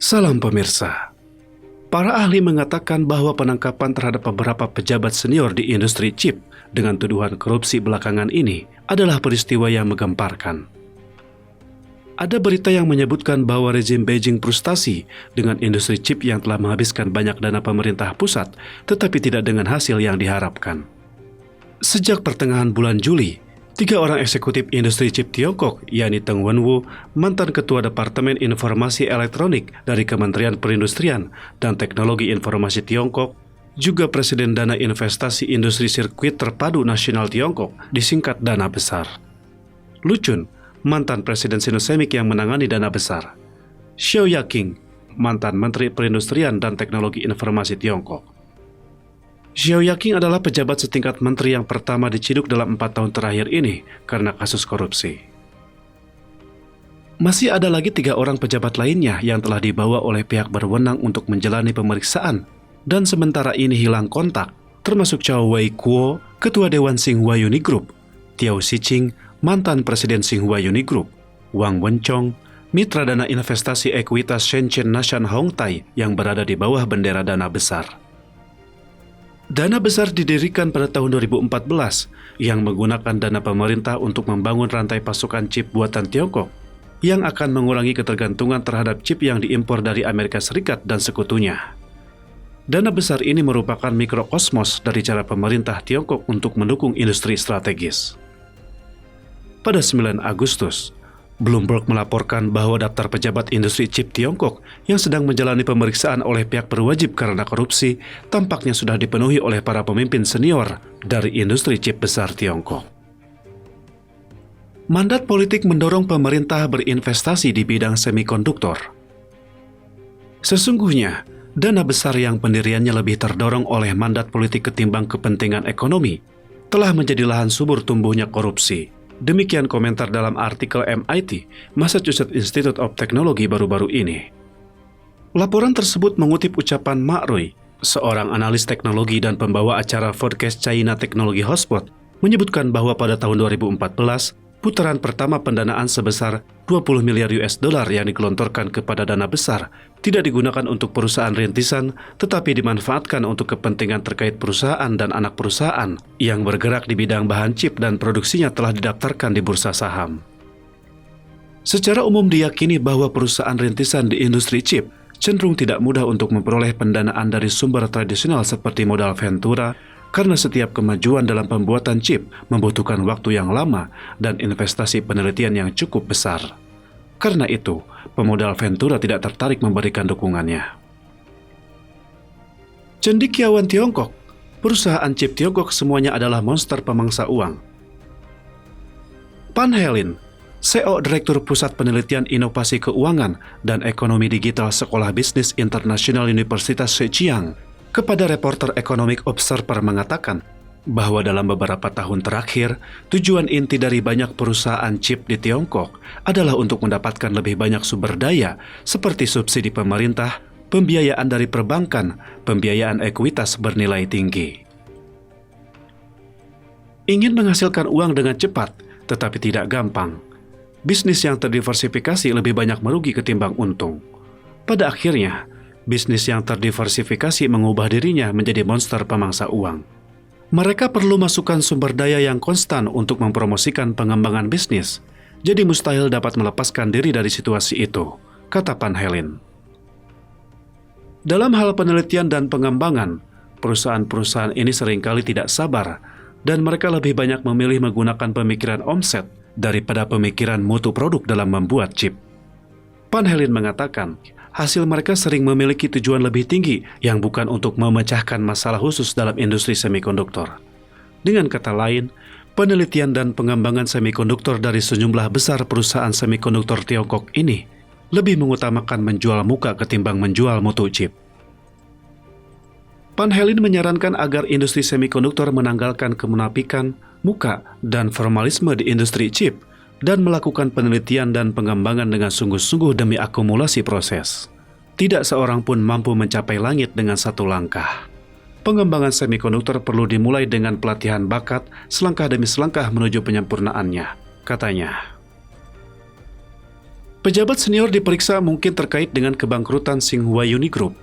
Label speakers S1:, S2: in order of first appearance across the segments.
S1: Salam pemirsa. Para ahli mengatakan bahwa penangkapan terhadap beberapa pejabat senior di industri chip dengan tuduhan korupsi belakangan ini adalah peristiwa yang menggemparkan. Ada berita yang menyebutkan bahwa rezim Beijing frustasi dengan industri chip yang telah menghabiskan banyak dana pemerintah pusat, tetapi tidak dengan hasil yang diharapkan. Sejak pertengahan bulan Juli, 3 orang eksekutif industri chip Tiongkok, yakni Teng Wenwu, mantan Ketua Departemen Informasi Elektronik dari Kementerian Perindustrian dan Teknologi Informasi Tiongkok, juga Presiden Dana Investasi Industri Sirkuit Terpadu Nasional Tiongkok, disingkat Dana Besar. Lu Chun, mantan Presiden Sinosemik yang menangani Dana Besar. Xiao Yaqing, mantan Menteri Perindustrian dan Teknologi Informasi Tiongkok. Xiao Yaqing adalah pejabat setingkat menteri yang pertama diciduk dalam 4 tahun terakhir ini karena kasus korupsi. Masih ada lagi 3 orang pejabat lainnya yang telah dibawa oleh pihak berwenang untuk menjalani pemeriksaan dan sementara ini hilang kontak, termasuk Chow Wei Kuo, Ketua Dewan Xinhua Uni Group, Tiao Xiqing, mantan Presiden Xinhua Uni Group, Wang Wenchong, mitra dana investasi ekuitas Shenzhen Nashan Hongtai yang berada di bawah bendera Dana Besar. Dana Besar didirikan pada tahun 2014 yang menggunakan dana pemerintah untuk membangun rantai pasokan chip buatan Tiongkok yang akan mengurangi ketergantungan terhadap chip yang diimpor dari Amerika Serikat dan sekutunya. Dana Besar ini merupakan mikrokosmos dari cara pemerintah Tiongkok untuk mendukung industri strategis. Pada 9 Agustus, Bloomberg melaporkan bahwa daftar pejabat industri chip Tiongkok yang sedang menjalani pemeriksaan oleh pihak berwajib karena korupsi tampaknya sudah dipenuhi oleh para pemimpin senior dari industri chip besar Tiongkok. Mandat politik mendorong pemerintah berinvestasi di bidang semikonduktor. Sesungguhnya, dana besar yang pendiriannya lebih terdorong oleh mandat politik ketimbang kepentingan ekonomi telah menjadi lahan subur tumbuhnya korupsi. Demikian komentar dalam artikel MIT, Massachusetts Institute of Technology baru-baru ini. Laporan tersebut mengutip ucapan Mak Rui, seorang analis teknologi dan pembawa acara podcast China Technology Hotspot, menyebutkan bahwa pada tahun 2014, putaran pertama pendanaan sebesar 20 miliar US dollar yang digelontorkan kepada Dana Besar tidak digunakan untuk perusahaan rintisan, tetapi dimanfaatkan untuk kepentingan terkait perusahaan dan anak perusahaan yang bergerak di bidang bahan chip dan produksinya telah didaftarkan di bursa saham. Secara umum diyakini bahwa perusahaan rintisan di industri chip cenderung tidak mudah untuk memperoleh pendanaan dari sumber tradisional seperti modal ventura, karena setiap kemajuan dalam pembuatan chip membutuhkan waktu yang lama dan investasi penelitian yang cukup besar. Karena itu, pemodal ventura tidak tertarik memberikan dukungannya. Cendekiawan Tiongkok, perusahaan chip Tiongkok semuanya adalah monster pemangsa uang. Pan Helin, CEO Direktur Pusat Penelitian Inovasi Keuangan dan Ekonomi Digital Sekolah Bisnis Internasional Universitas Zhejiang, kepada reporter Economic Observer mengatakan bahwa dalam beberapa tahun terakhir, tujuan inti dari banyak perusahaan chip di Tiongkok adalah untuk mendapatkan lebih banyak sumber daya seperti subsidi pemerintah, pembiayaan dari perbankan, pembiayaan ekuitas bernilai tinggi. Ingin menghasilkan uang dengan cepat, tetapi tidak gampang. Bisnis yang terdiversifikasi lebih banyak merugi ketimbang untung. Pada akhirnya, bisnis yang terdiversifikasi mengubah dirinya menjadi monster pemangsa uang. Mereka perlu masukan sumber daya yang konstan untuk mempromosikan pengembangan bisnis, jadi mustahil dapat melepaskan diri dari situasi itu, kata Pan Helin. Dalam hal penelitian dan pengembangan, perusahaan-perusahaan ini seringkali tidak sabar, dan mereka lebih banyak memilih menggunakan pemikiran omset daripada pemikiran mutu produk dalam membuat chip. Pan Helin mengatakan, hasil mereka sering memiliki tujuan lebih tinggi yang bukan untuk memecahkan masalah khusus dalam industri semikonduktor. Dengan kata lain, penelitian dan pengembangan semikonduktor dari sejumlah besar perusahaan semikonduktor Tiongkok ini lebih mengutamakan menjual muka ketimbang menjual mutu chip. Pan Helin menyarankan agar industri semikonduktor menanggalkan kemunafikan, muka, dan formalisme di industri chip dan melakukan penelitian dan pengembangan dengan sungguh-sungguh demi akumulasi proses. Tidak seorang pun mampu mencapai langit dengan satu langkah. Pengembangan semikonduktor perlu dimulai dengan pelatihan bakat selangkah demi selangkah menuju penyempurnaannya, katanya. Pejabat senior diperiksa mungkin terkait dengan kebangkrutan Tsinghua Uni Group.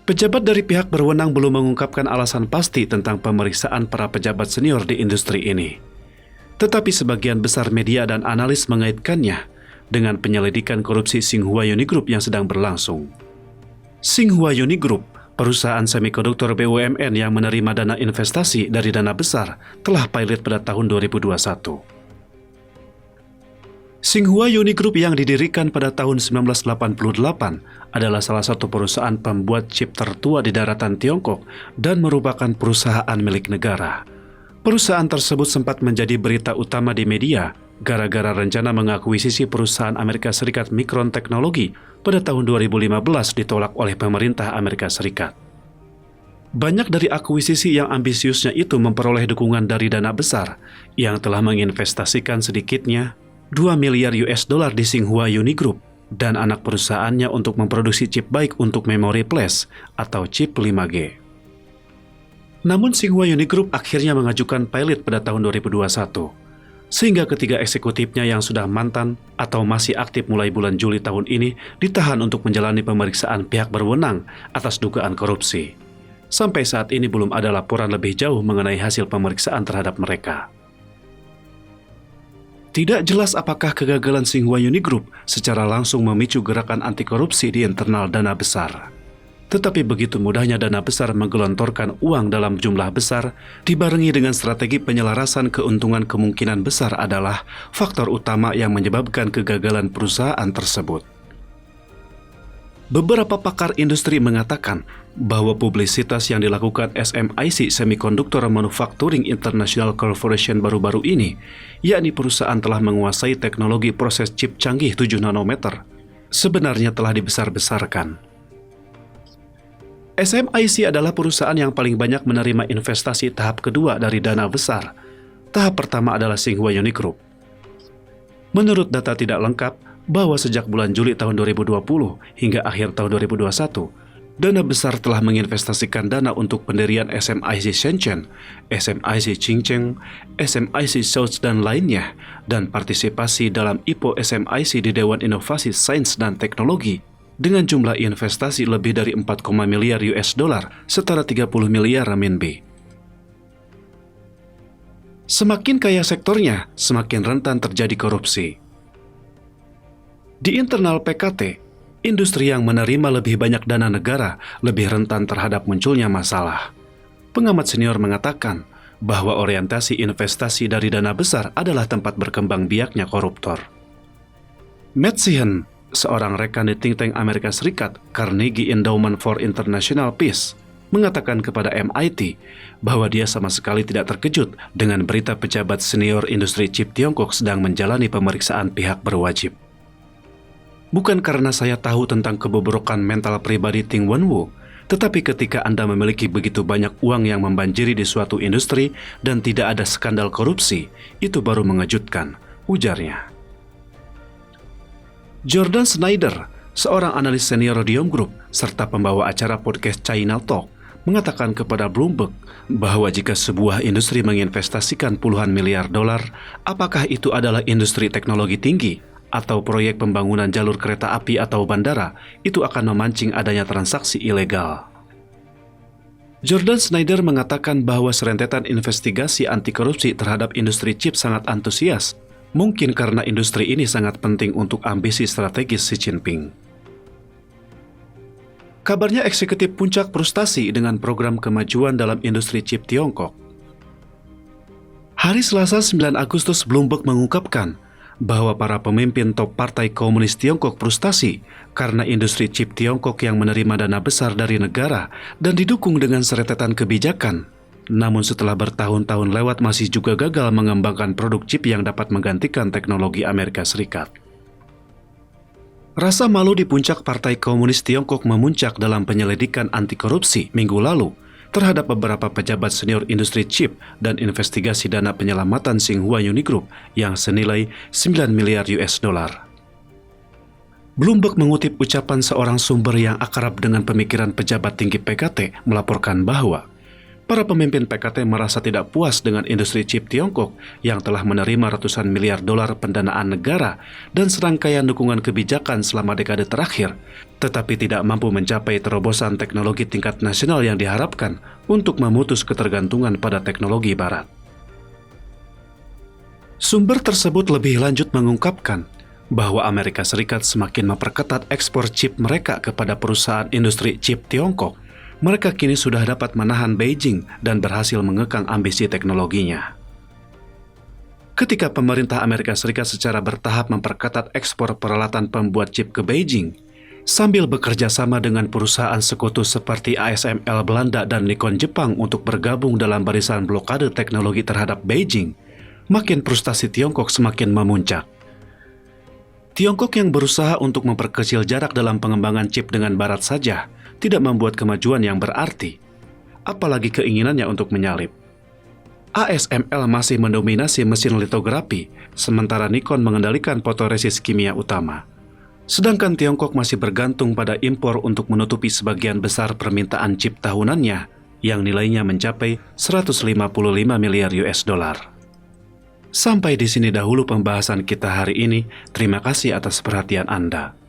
S1: Pejabat dari pihak berwenang belum mengungkapkan alasan pasti tentang pemeriksaan para pejabat senior di industri ini. Tetapi sebagian besar media dan analis mengaitkannya dengan penyelidikan korupsi Tsinghua Uni Group yang sedang berlangsung. Tsinghua Uni Group, perusahaan semikonduktor BUMN yang menerima dana investasi dari dana besar, telah pilot pada tahun 2021. Tsinghua Uni Group yang didirikan pada tahun 1988 adalah salah satu perusahaan pembuat chip tertua di daratan Tiongkok dan merupakan perusahaan milik negara. Perusahaan tersebut sempat menjadi berita utama di media gara-gara rencana mengakuisisi perusahaan Amerika Serikat Micron Technology pada tahun 2015 ditolak oleh pemerintah Amerika Serikat. Banyak dari akuisisi yang ambisiusnya itu memperoleh dukungan dari dana besar yang telah menginvestasikan sedikitnya 2 miliar US dollar di Tsinghua Uni Group dan anak perusahaannya untuk memproduksi chip baik untuk memori flash atau chip 5G. Namun Tsinghua Uni Group akhirnya mengajukan pilot pada tahun 2021, sehingga ketiga eksekutifnya yang sudah mantan atau masih aktif mulai bulan Juli tahun ini ditahan untuk menjalani pemeriksaan pihak berwenang atas dugaan korupsi. Sampai saat ini belum ada laporan lebih jauh mengenai hasil pemeriksaan terhadap mereka. Tidak jelas apakah kegagalan Tsinghua Uni Group secara langsung memicu gerakan anti korupsi di internal dana besar. Tetapi begitu mudahnya dana besar menggelontorkan uang dalam jumlah besar, dibarengi dengan strategi penyelarasan keuntungan kemungkinan besar adalah faktor utama yang menyebabkan kegagalan perusahaan tersebut. Beberapa pakar industri mengatakan bahwa publisitas yang dilakukan SMIC Semiconductor Manufacturing International Corporation baru-baru ini, yakni perusahaan telah menguasai teknologi proses chip canggih 7 nanometer, sebenarnya telah dibesar-besarkan. SMIC adalah perusahaan yang paling banyak menerima investasi tahap kedua dari dana besar. Tahap pertama adalah Tsinghua Uni Group. Menurut data tidak lengkap, bahwa sejak bulan Juli tahun 2020 hingga akhir tahun 2021, dana besar telah menginvestasikan dana untuk pendirian SMIC Shenzhen, SMIC Qingcheng, SMIC South dan lainnya, dan partisipasi dalam IPO SMIC di Dewan Inovasi Sains dan Teknologi dengan jumlah investasi lebih dari 4, miliar US dollar, setara 30 miliar renminbi. Semakin kaya sektornya, semakin rentan terjadi korupsi. Di internal PKT, industri yang menerima lebih banyak dana negara lebih rentan terhadap munculnya masalah. Pengamat senior mengatakan bahwa orientasi investasi dari dana besar adalah tempat berkembang biaknya koruptor. Matt Sheehan, seorang rekan di think tank Amerika Serikat Carnegie Endowment for International Peace, mengatakan kepada MIT bahwa dia sama sekali tidak terkejut dengan berita pejabat senior industri chip Tiongkok sedang menjalani pemeriksaan pihak berwajib. Bukan karena saya tahu tentang kebobrokan mental pribadi Ting Wenwu, tetapi ketika Anda memiliki begitu banyak uang yang membanjiri di suatu industri dan tidak ada skandal korupsi, itu baru mengejutkan, ujarnya. Jordan Schneider, seorang analis senior Radium Group serta pembawa acara podcast China Talk, mengatakan kepada Bloomberg bahwa jika sebuah industri menginvestasikan puluhan miliar dolar, apakah itu adalah industri teknologi tinggi atau proyek pembangunan jalur kereta api atau bandara, itu akan memancing adanya transaksi ilegal. Jordan Schneider mengatakan bahwa serentetan investigasi anti korupsi terhadap industri chip sangat antusias, mungkin karena industri ini sangat penting untuk ambisi strategis Xi Jinping. Kabarnya eksekutif puncak frustasi dengan program kemajuan dalam industri chip Tiongkok. Hari Selasa 9 Agustus Bloomberg mengungkapkan bahwa para pemimpin top Partai Komunis Tiongkok frustasi karena industri chip Tiongkok yang menerima dana besar dari negara dan didukung dengan serentetan kebijakan. Namun setelah bertahun-tahun lewat masih juga gagal mengembangkan produk chip yang dapat menggantikan teknologi Amerika Serikat. Rasa malu di puncak Partai Komunis Tiongkok memuncak dalam penyelidikan anti korupsi minggu lalu terhadap beberapa pejabat senior industri chip dan investigasi dana penyelamatan Tsinghua Uni Group yang senilai 9 miliar US dollar. Bloomberg mengutip ucapan seorang sumber yang akrab dengan pemikiran pejabat tinggi PKT melaporkan bahwa Para pemimpin PKT merasa tidak puas dengan industri chip Tiongkok yang telah menerima ratusan miliar dolar pendanaan negara dan serangkaian dukungan kebijakan selama dekade terakhir, tetapi tidak mampu mencapai terobosan teknologi tingkat nasional yang diharapkan untuk memutus ketergantungan pada teknologi barat. Sumber tersebut lebih lanjut mengungkapkan bahwa Amerika Serikat semakin memperketat ekspor chip mereka kepada perusahaan industri chip Tiongkok. Mereka kini sudah dapat menahan Beijing dan berhasil mengekang ambisi teknologinya. Ketika pemerintah Amerika Serikat secara bertahap memperketat ekspor peralatan pembuat chip ke Beijing, sambil bekerja sama dengan perusahaan sekutu seperti ASML Belanda dan Nikon Jepang untuk bergabung dalam barisan blokade teknologi terhadap Beijing, makin frustasi Tiongkok semakin memuncak. Tiongkok yang berusaha untuk memperkecil jarak dalam pengembangan chip dengan Barat saja tidak membuat kemajuan yang berarti, apalagi keinginannya untuk menyalip. ASML masih mendominasi mesin litografi, sementara Nikon mengendalikan fotoresis kimia utama. Sedangkan Tiongkok masih bergantung pada impor untuk menutupi sebagian besar permintaan chip tahunannya yang nilainya mencapai 155 miliar US dollar. Sampai di sini dahulu pembahasan kita hari ini. Terima kasih atas perhatian Anda.